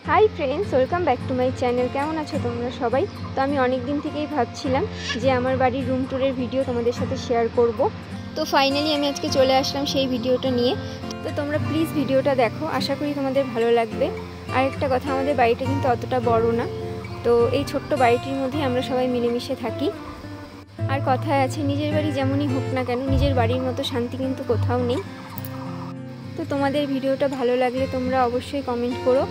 High friends welcome back to my channel. केमन आछो तोमरा सबाई? तो आमी अनेक दिन थेकेई भाबछिलाम जे आमार बाड़ीर रूम टूरेर भिडियो तोमादेर साथे शेयर करब। तो फाइनली आमी आजके चले आसलाम सेई भिडियोटा निये। तो तोमरा प्लिज भिडियोटा देखो, आशा करी तोमादेर भालो लागबे। आरेकटा कथा, आमादेर बाड़ीटा किन्तु अतटा बड़ो ना, तो एई छोट्ट बाड़ीटिर मধ্যেই आमरा सबाई मिलेमिशे थाकी। আর কথায় আছে নিজের বাড়ি যেমনই হোক না কেন নিজের বাড়ির মতো শান্তি কিন্তু কোথাও নেই। তো তোমাদের ভিডিওটা ভালো লাগলে তোমরা অবশ্যই কমেন্ট করো।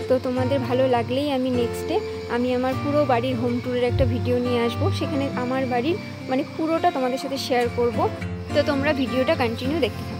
তো তোমাদের ভালো লাগলেই আমি নেক্সট ডে আমি আমার পুরো বাড়ির হোম ট্যুরের একটা ভিডিও নিয়ে আসব, সেখানে আমার বাড়ির মানে পুরোটা তোমাদের সাথে শেয়ার করব। তো তোমরা ভিডিওটা কন্টিনিউ দেখতে থাকো।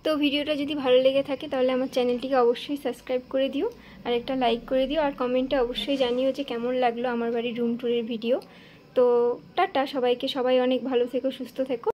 तो ভিডিওটা যদি ভালো লেগে থাকে তাহলে আমার চ্যানেলটিকে অবশ্যই সাবস্ক্রাইব করে দিও আর একটা লাইক করে দিও আর কমেন্টে অবশ্যই জানিও যে কেমন লাগলো আমার বাড়ির রুম ট্যুরের ভিডিও। তো টাটা সবাইকে, সবাই অনেক ভালো থেকো, সুস্থ থেকো।